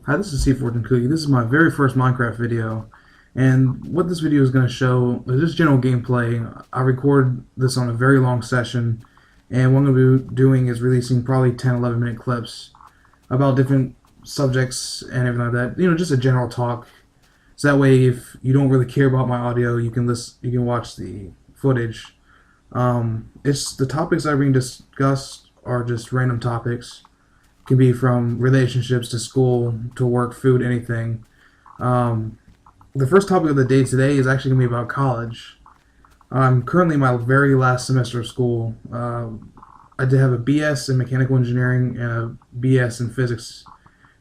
Hi, this is C14 Cookie. This is my very first Minecraft video, and what this video is going to show is just general gameplay. I record this on a very long session, and what I'm going to be doing is releasing probably 10-11 minute clips about different subjects and everything like that. Just a general talk. So that way, if you don't really care about my audio, you can watch the footage. It's the topics I being discussed are just random topics. Can be from relationships to school to work, food, anything. The first topic of the day today is actually going to be about college. I'm currently in my very last semester of school. I did have a BS in mechanical engineering and a BS in physics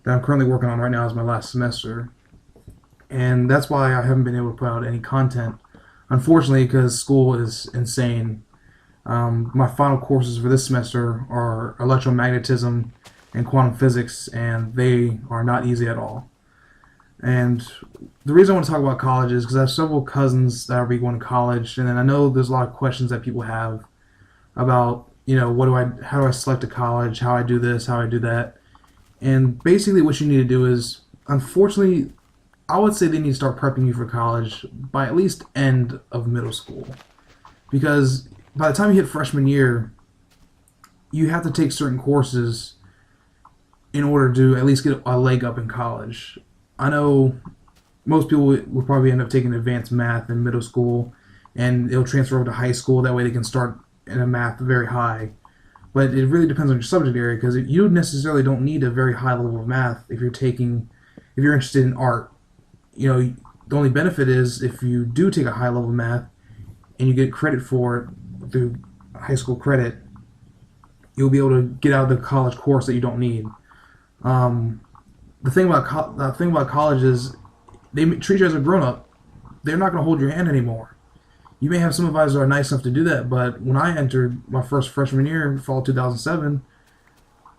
that I'm currently working on right now as my last semester. And that's why I haven't been able to put out any content, unfortunately, because school is insane. My final courses for this semester are electromagnetism and quantum physics, and they are not easy at all. And the reason I want to talk about college is because I have several cousins that are going to college, and then I know there's a lot of questions that people have about, how do I select a college, how I do this, how I do that. And basically what you need to do is, unfortunately, I would say they need to start prepping you for college by at least end of middle school. Because by the time you hit freshman year, you have to take certain courses in order to at least get a leg up in college. I know most people will probably end up taking advanced math in middle school, and it'll transfer over to high school. That way they can start in a math very high. But it really depends on your subject area, because you necessarily don't need a very high level of math if you're interested in art. The only benefit is if you do take a high level of math and you get credit for it through high school credit, you'll be able to get out of the college course that you don't need. The thing about college is they treat you as a grown-up. They're not going to hold your hand anymore. You may have some advisors that are nice enough to do that, but when I entered my first freshman year, fall 2007,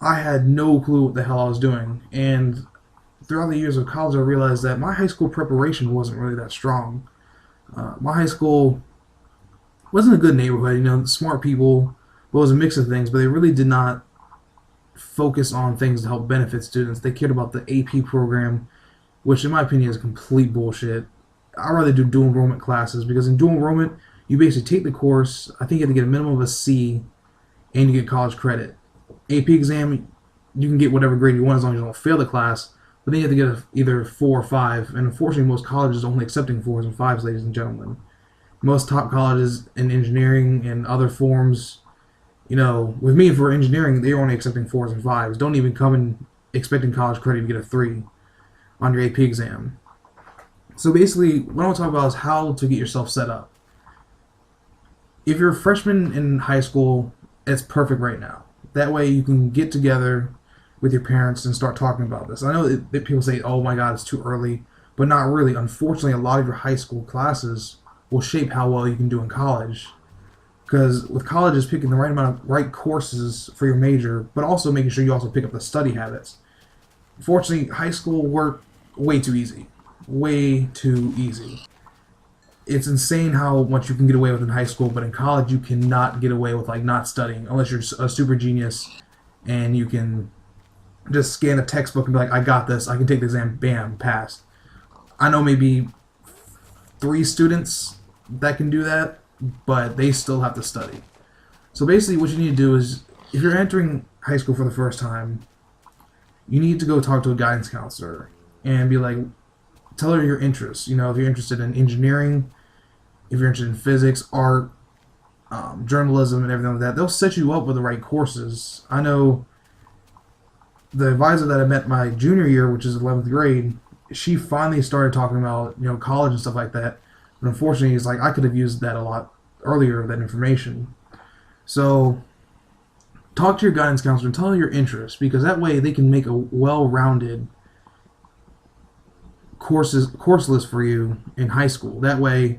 I had no clue what the hell I was doing. And throughout the years of college, I realized that my high school preparation wasn't really that strong. My high school wasn't a good neighborhood, smart people, but it was a mix of things, but they really did not focus on things to help benefit students. They cared about the AP program, which in my opinion is complete bullshit. I'd rather do dual enrollment classes, because in dual enrollment, you basically take the course, I think you have to get a minimum of a C, and you get college credit. AP exam, you can get whatever grade you want as long as you don't fail the class, but then you have to get either 4 or 5, and unfortunately most colleges are only accepting 4s and 5s, ladies and gentlemen. Most top colleges in engineering and other forms, with me for engineering, they're only accepting 4s and 5s. Don't even come in expecting college credit to get a 3 on your AP exam. So basically, what I want to talk about is how to get yourself set up. If you're a freshman in high school, it's perfect right now. That way you can get together with your parents and start talking about this. I know that people say, oh my god, it's too early, but not really. Unfortunately, a lot of your high school classes will shape how well you can do in college. Because with college is picking the right amount of right courses for your major, but also making sure you also pick up the study habits. Fortunately, high school work way too easy. Way too easy. It's insane how much you can get away with in high school, but in college you cannot get away with not studying unless you're a super genius and you can just scan a textbook and be like, I got this, I can take the exam, bam, passed. I know maybe 3 students that can do that, but they still have to study. So basically what you need to do is, if you're entering high school for the first time, you need to go talk to a guidance counselor and be like, tell her your interests. If you're interested in engineering, if you're interested in physics, art, journalism, and everything like that, they'll set you up with the right courses. I know the advisor that I met my junior year, which is 11th grade, she finally started talking about college and stuff like that. But unfortunately, it's like I could have used that a lot earlier, that information. So talk to your guidance counselor and tell them your interests, because that way they can make a well-rounded course list for you in high school. That way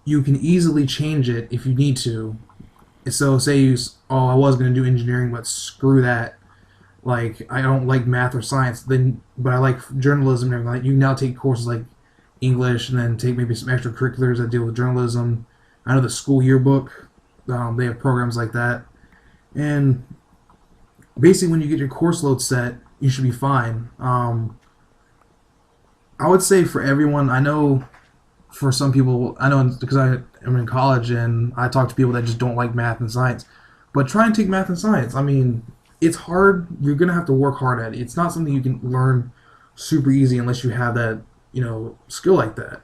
you can easily change it if you need to. So say I was going to do engineering, but screw that. I don't like math or science, but I like journalism and everything. You now take courses like English, and then take maybe some extracurriculars that deal with journalism. I know the school yearbook, they have programs like that. And basically when you get your course load set, you should be fine. I would say for everyone, I know for some people, I know because I am in college and I talk to people that just don't like math and science. But try and take math and science. I mean, it's hard. You're gonna have to work hard at it. It's not something you can learn super easy unless you have that, skill like that.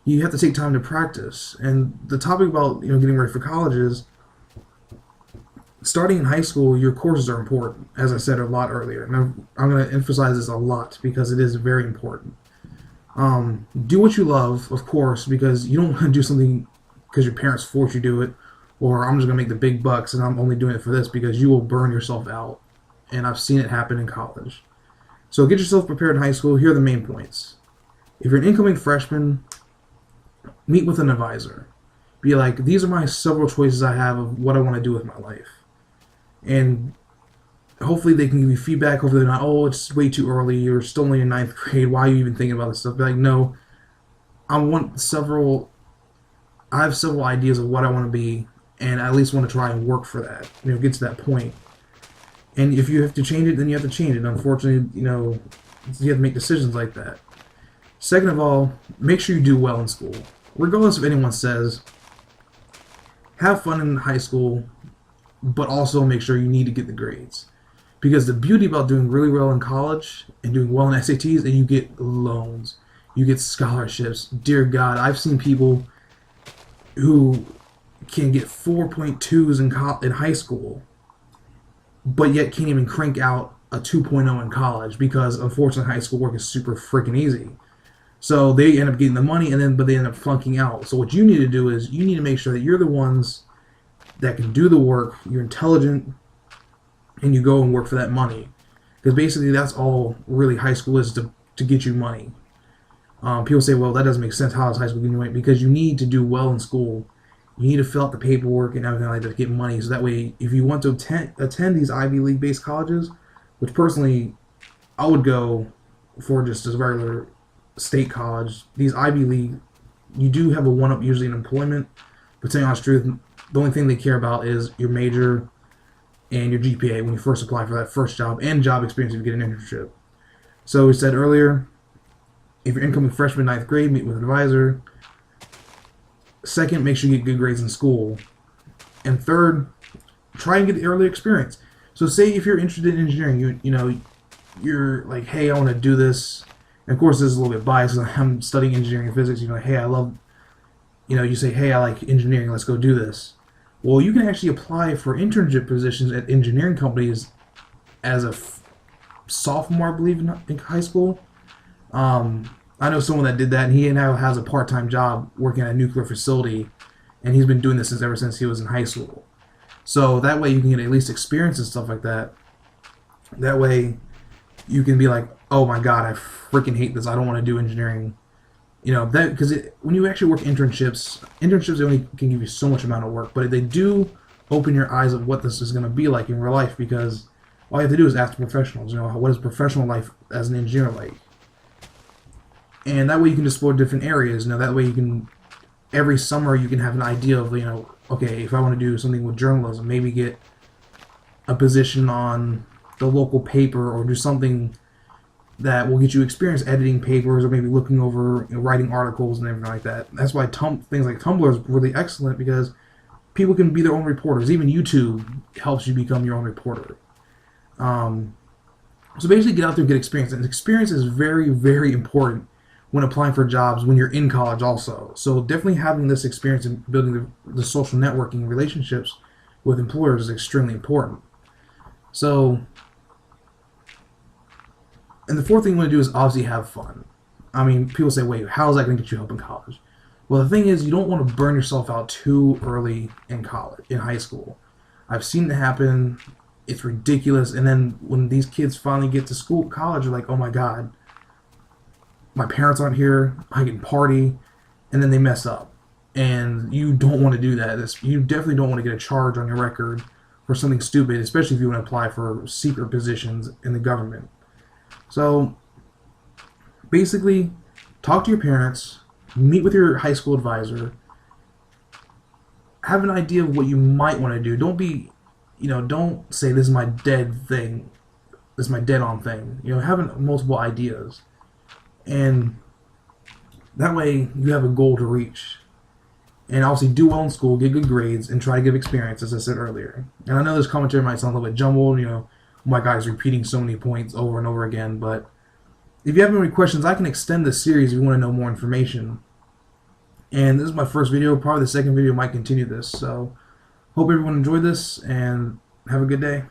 You have to take time to practice. And the topic about getting ready for college is starting in high school. Your courses are important, as I said a lot earlier, and I'm going to emphasize this a lot because it is very important. Do what you love, of course, because you don't want to do something because your parents force you to do it, or I'm just going to make the big bucks and I'm only doing it for this, because you will burn yourself out. And I've seen it happen in college. So get yourself prepared in high school. Here are the main points. If you're an incoming freshman, meet with an advisor. Be like, these are my several choices I have of what I want to do with my life. And hopefully they can give you feedback. Hopefully they're not, oh, it's way too early. You're still only in ninth grade. Why are you even thinking about this stuff? Be like, no, I have several ideas of what I want to be, and I at least want to try and work for that. Get to that point. And if you have to change it, then you have to change it. Unfortunately, you have to make decisions like that. Second of all, make sure you do well in school. Regardless of anyone says, have fun in high school, but also make sure you need to get the grades. Because the beauty about doing really well in college and doing well in SATs is that you get loans. You get scholarships. Dear God, I've seen people who can get 4.2s in high school, but yet can't even crank out a 2.0 in college because, unfortunately, high school work is super freaking easy. So they end up getting the money, but they end up flunking out. So what you need to do is you need to make sure that you're the ones that can do the work, you're intelligent, and you go and work for that money. Because basically that's all really high school is, to get you money. People say, well, that doesn't make sense. How is high school getting you money? Because you need to do well in school. You need to fill out the paperwork and everything like that to get money. So that way, if you want to attend these Ivy League-based colleges, which personally I would go for just as regular state college, these Ivy League, you do have a one-up usually in employment. But telling you honest truth, the only thing they care about is your major and your GPA when you first apply for that first job, and job experience if you get an internship. So we said earlier, if you're incoming freshman, ninth grade, meet with an advisor. Second, make sure you get good grades in school. And third, try and get the early experience. So say if you're interested in engineering, you're like, hey, I want to do this. And of course, this is a little bit biased because I'm studying engineering and physics. Hey, I love, you say, hey, I like engineering, let's go do this. Well, you can actually apply for internship positions at engineering companies as a sophomore, I believe, in high school. I know someone that did that, and he now has a part-time job working at a nuclear facility, and he's been doing this ever since he was in high school. So that way you can get at least experience and stuff like that. That way you can be like, oh my God, I freaking hate this. I don't want to do engineering. Because when you actually work internships they only can give you so much amount of work, but they do open your eyes of what this is going to be like in real life, because all you have to do is ask the professionals, what is professional life as an engineer like? And that way you can explore different areas. That way you can, every summer you can have an idea of, okay, if I want to do something with journalism, maybe get a position on the local paper, or do something that will get you experience editing papers, or maybe looking over, writing articles and everything like that. That's why things like Tumblr is really excellent, because people can be their own reporters. Even YouTube helps you become your own reporter. So basically get out there and get experience. And experience is very, very important when applying for jobs when you're in college also. So definitely having this experience and building the social networking relationships with employers is extremely important. So, and the fourth thing you want to do is obviously have fun. I mean, people say, wait, how is that going to get you help in college? Well, the thing is, you don't want to burn yourself out too early in college, in high school. I've seen it happen. It's ridiculous. And then when these kids finally get to college, they're like, oh my God, my parents aren't here, I can party, and then they mess up. And you don't want to do that. You definitely don't want to get a charge on your record for something stupid, especially if you want to apply for secret positions in the government. So, basically, talk to your parents, meet with your high school advisor, have an idea of what you might want to do. Don't be, don't say this is my dead thing, this is my dead-on thing. Have multiple ideas. And That way, you have a goal to reach. And obviously, do well in school, get good grades, and try to give experience, as I said earlier. And I know this commentary might sound a little bit jumbled, my guy's repeating so many points over and over again, but if you have any questions, I can extend this series if you want to know more information. And this is my first video. Probably the second video might continue this. So, hope everyone enjoyed this, and have a good day.